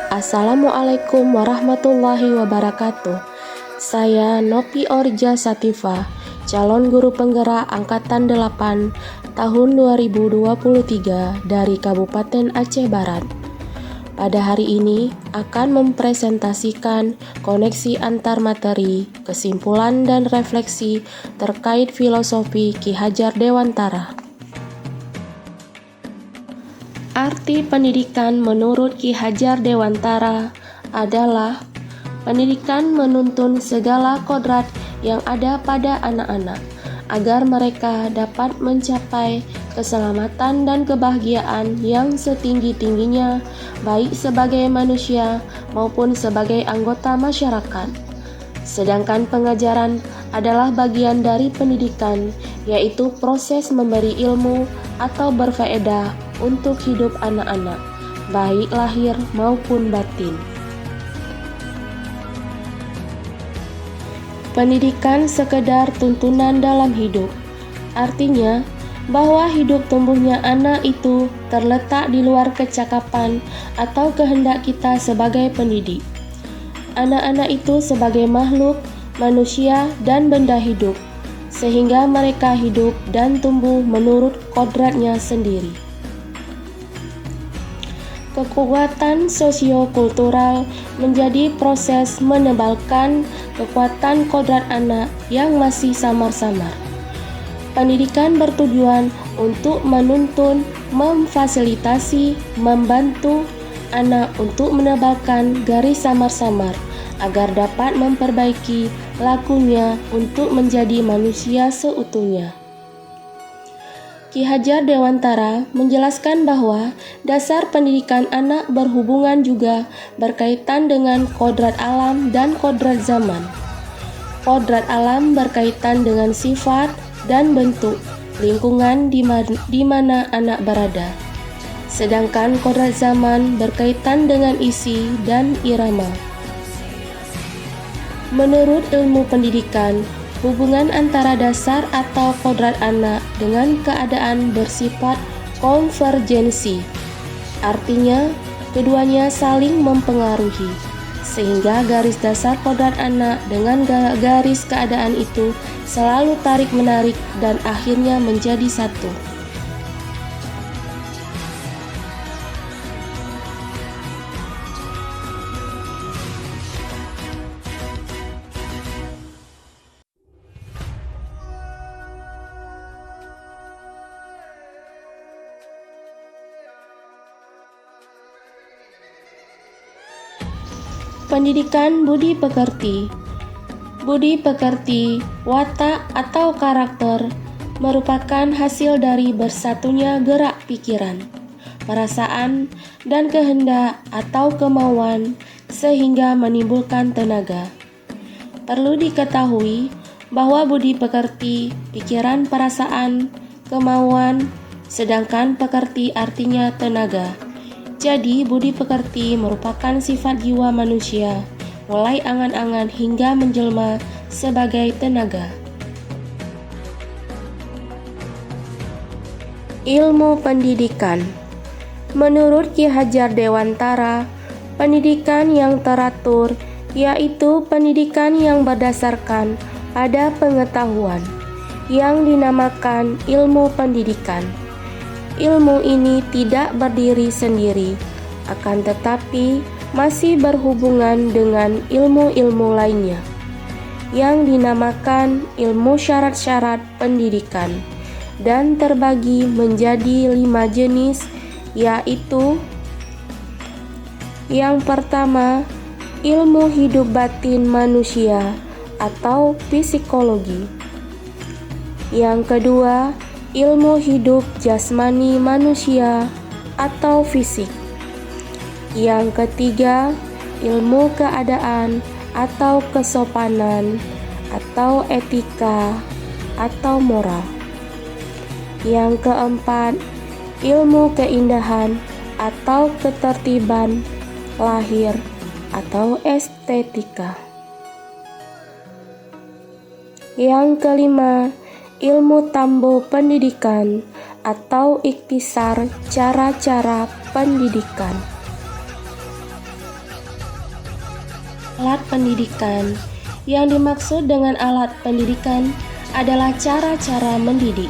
Assalamualaikum warahmatullahi wabarakatuh. Saya Nopi Orja Satifah, calon guru penggerak Angkatan 8 tahun 2023 dari Kabupaten Aceh Barat. Pada hari ini akan mempresentasikan koneksi antar materi, kesimpulan dan refleksi terkait filosofi Ki Hajar Dewantara. Arti pendidikan menurut Ki Hajar Dewantara adalah pendidikan menuntun segala kodrat yang ada pada anak-anak agar mereka dapat mencapai keselamatan dan kebahagiaan yang setinggi-tingginya, baik sebagai manusia maupun sebagai anggota masyarakat. Sedangkan pengajaran adalah bagian dari pendidikan, yaitu proses memberi ilmu atau berfaedah untuk hidup anak-anak, baik lahir maupun batin. Pendidikan sekedar tuntunan dalam hidup, artinya bahwa hidup tumbuhnya anak itu terletak di luar kecakapan atau kehendak kita sebagai pendidik. Anak-anak itu sebagai makhluk, manusia, dan benda hidup, sehingga mereka hidup dan tumbuh menurut kodratnya sendiri. Kekuatan sosiokultural menjadi proses menebalkan kekuatan kodrat anak yang masih samar-samar. Pendidikan bertujuan untuk menuntun, memfasilitasi, membantu anak untuk menebalkan garis samar-samar agar dapat memperbaiki lakunya untuk menjadi manusia seutuhnya. Ki Hajar Dewantara menjelaskan bahwa dasar pendidikan anak berhubungan juga berkaitan dengan kodrat alam dan kodrat zaman. Kodrat alam berkaitan dengan sifat dan bentuk lingkungan di mana anak berada. Sedangkan kodrat zaman berkaitan dengan isi dan irama. Menurut ilmu pendidikan, hubungan antara dasar atau kodrat anak dengan keadaan bersifat konvergensi. Artinya, keduanya saling mempengaruhi, sehingga garis dasar kodrat anak dengan garis keadaan itu selalu tarik-menarik dan akhirnya menjadi satu. Pendidikan budi pekerti. Budi pekerti, watak atau karakter merupakan hasil dari bersatunya gerak pikiran, perasaan, dan kehendak atau kemauan sehingga menimbulkan tenaga. Perlu diketahui bahwa budi pekerti, pikiran, perasaan, kemauan, sedangkan pekerti artinya tenaga. Jadi, budi pekerti merupakan sifat jiwa manusia, mulai angan-angan hingga menjelma sebagai tenaga. Ilmu pendidikan. Menurut Ki Hajar Dewantara, pendidikan yang teratur yaitu pendidikan yang berdasarkan pada pengetahuan, yang dinamakan ilmu pendidikan. Ilmu ini tidak berdiri sendiri, akan tetapi masih berhubungan dengan ilmu-ilmu lainnya, yang dinamakan ilmu syarat-syarat pendidikan, dan terbagi menjadi 5 jenis, yaitu: yang pertama, ilmu hidup batin manusia atau psikologi. Yang kedua, ilmu hidup jasmani manusia atau fisik. Yang ketiga, ilmu keadaan atau kesopanan atau etika atau moral. Yang keempat, ilmu keindahan atau ketertiban lahir atau estetika. Yang kelima, ilmu tambo pendidikan atau ikhtisar cara-cara pendidikan. alat pendidikan. Yang dimaksud dengan alat pendidikan adalah cara-cara mendidik.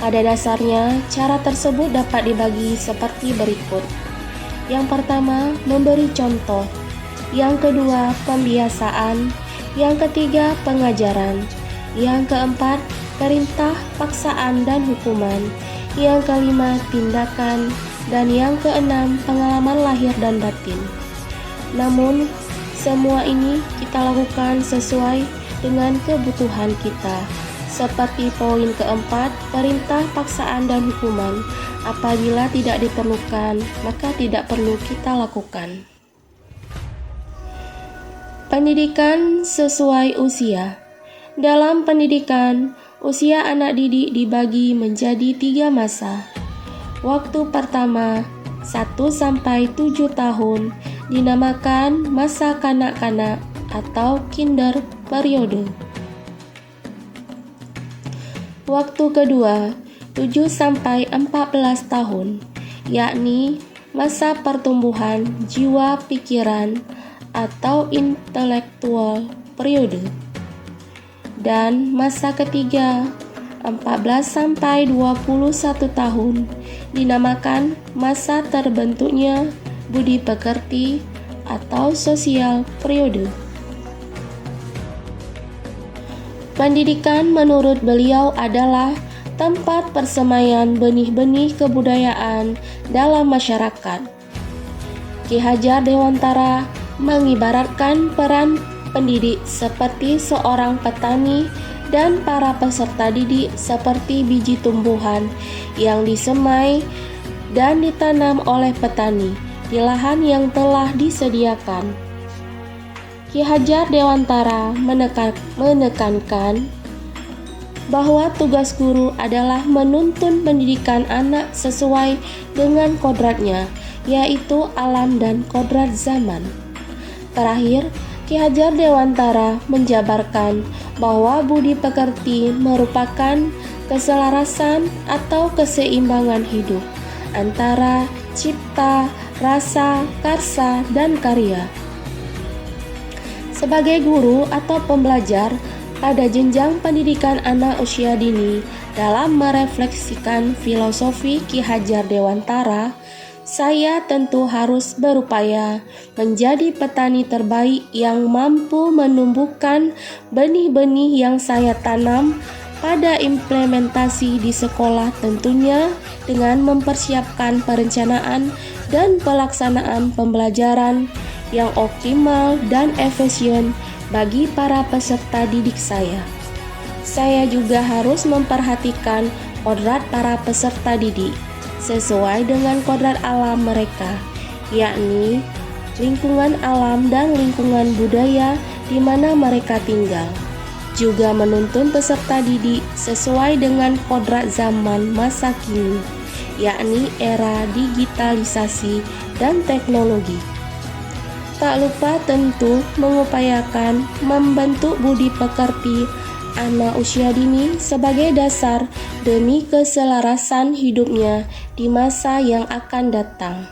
Pada dasarnya, cara tersebut dapat dibagi seperti berikut. Yang pertama, memberi contoh. Yang kedua, pembiasaan. Yang ketiga, pengajaran. Yang keempat, perintah, paksaan, dan hukuman. Yang kelima, tindakan. Dan yang keenam, pengalaman lahir dan batin. Namun, semua ini kita lakukan sesuai dengan kebutuhan kita. Seperti poin keempat, perintah, paksaan, dan hukuman. Apabila tidak diperlukan, maka tidak perlu kita lakukan. Pendidikan sesuai usia. Dalam pendidikan, usia anak didik dibagi menjadi 3 masa. Waktu pertama, 1-7 tahun, dinamakan masa kanak-kanak atau kinder periode. Waktu kedua, 7-14 tahun, yakni masa pertumbuhan jiwa pikiran atau intelektual periode. Dan masa ketiga, 14-21 tahun, dinamakan masa terbentuknya budi pekerti atau sosial periode. Pendidikan menurut beliau adalah tempat persemaian benih-benih kebudayaan dalam masyarakat. Ki Hajar Dewantara mengibaratkan peran pendidik seperti seorang petani dan para peserta didik seperti biji tumbuhan yang disemai dan ditanam oleh petani di lahan yang telah disediakan. Ki Hajar Dewantara menekankan bahwa tugas guru adalah menuntun pendidikan anak sesuai dengan kodratnya, yaitu alam dan kodrat zaman. Terakhir, Ki Hajar Dewantara menjabarkan bahwa budi pekerti merupakan keselarasan atau keseimbangan hidup antara cipta, rasa, karsa, dan karya. Sebagai guru atau pembelajar pada jenjang pendidikan anak usia dini, dalam merefleksikan filosofi Ki Hajar Dewantara, saya tentu harus berupaya menjadi petani terbaik yang mampu menumbuhkan benih-benih yang saya tanam pada implementasi di sekolah, tentunya dengan mempersiapkan perencanaan dan pelaksanaan pembelajaran yang optimal dan efisien bagi para peserta didik saya. Saya juga harus memperhatikan kodrat para peserta didik sesuai dengan kodrat alam mereka, yakni lingkungan alam dan lingkungan budaya di mana mereka tinggal. Juga menuntun peserta didik sesuai dengan kodrat zaman masa kini, yakni era digitalisasi dan teknologi. Tak lupa tentu mengupayakan membentuk budi pekerti anak usia dini sebagai dasar demi keselarasan hidupnya di masa yang akan datang.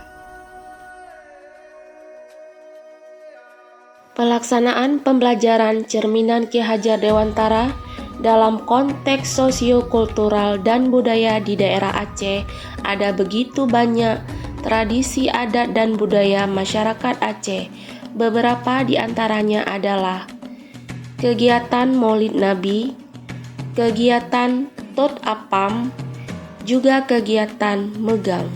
Pelaksanaan pembelajaran cerminan Ki Hajar Dewantara dalam konteks sosio-kultural dan budaya di daerah Aceh ada begitu banyak tradisi adat dan budaya masyarakat Aceh. Beberapa di antaranya adalah kegiatan Maulid Nabi, kegiatan Tot Apam, juga kegiatan Megang.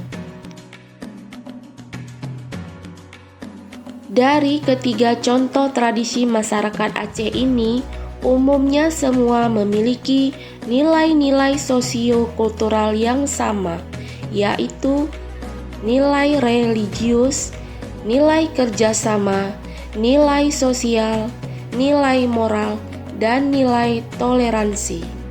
Dari ketiga contoh tradisi masyarakat Aceh ini, umumnya semua memiliki nilai-nilai sosio-kultural yang sama, yaitu nilai religius, nilai kerjasama, nilai sosial, nilai moral, dan nilai toleransi.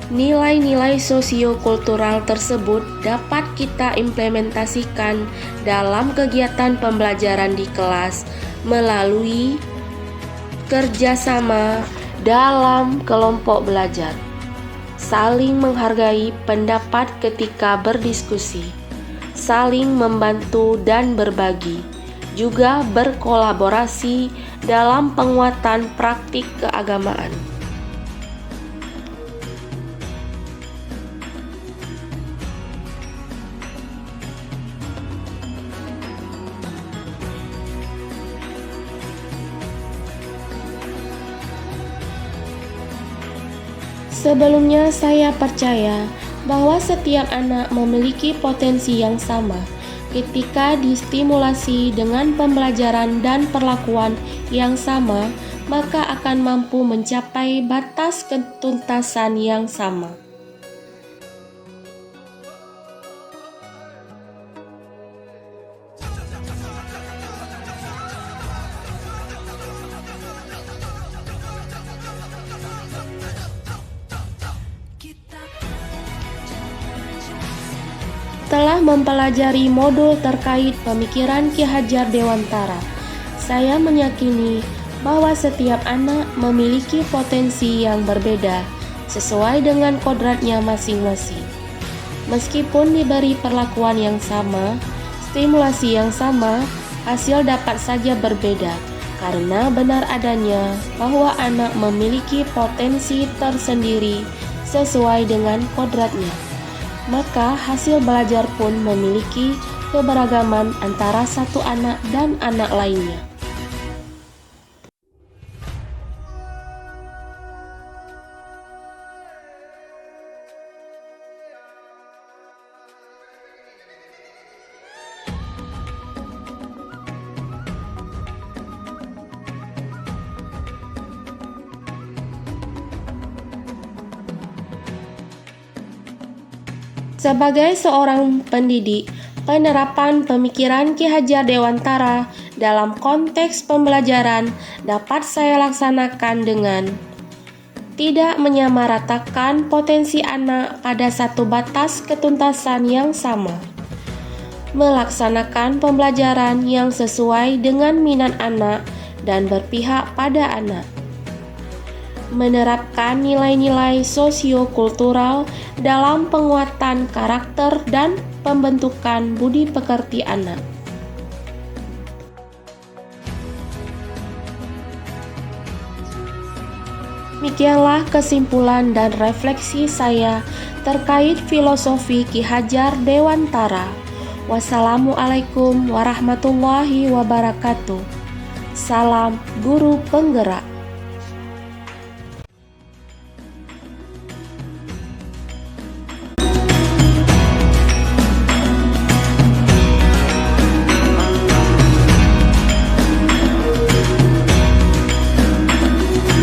Nilai-nilai sosio-kultural tersebut dapat kita implementasikan dalam kegiatan pembelajaran di kelas melalui kerjasama dalam kelompok belajar, saling menghargai pendapat ketika berdiskusi, saling membantu dan berbagi, juga berkolaborasi dalam penguatan praktik keagamaan. Sebelumnya, saya percaya bahwa setiap anak memiliki potensi yang sama ketika distimulasi dengan pembelajaran dan perlakuan yang sama, maka akan mampu mencapai batas ketuntasan yang sama. Telah mempelajari modul terkait pemikiran Ki Hajar Dewantara, saya meyakini bahwa setiap anak memiliki potensi yang berbeda sesuai dengan kodratnya masing-masing. Meskipun diberi perlakuan yang sama, stimulasi yang sama, hasil dapat saja berbeda karena benar adanya bahwa anak memiliki potensi tersendiri sesuai dengan kodratnya. Maka hasil belajar pun memiliki keberagaman antara satu anak dan anak lainnya. Sebagai seorang pendidik, penerapan pemikiran Ki Hajar Dewantara dalam konteks pembelajaran dapat saya laksanakan dengan tidak menyamaratakan potensi anak pada satu batas ketuntasan yang sama, melaksanakan pembelajaran yang sesuai dengan minat anak dan berpihak pada anak, menerapkan nilai-nilai sosiokultural dalam penguatan karakter dan pembentukan budi pekerti anak. Demikianlah kesimpulan dan refleksi saya terkait filosofi Ki Hajar Dewantara. Wassalamualaikum warahmatullahi wabarakatuh. Salam Guru Penggerak.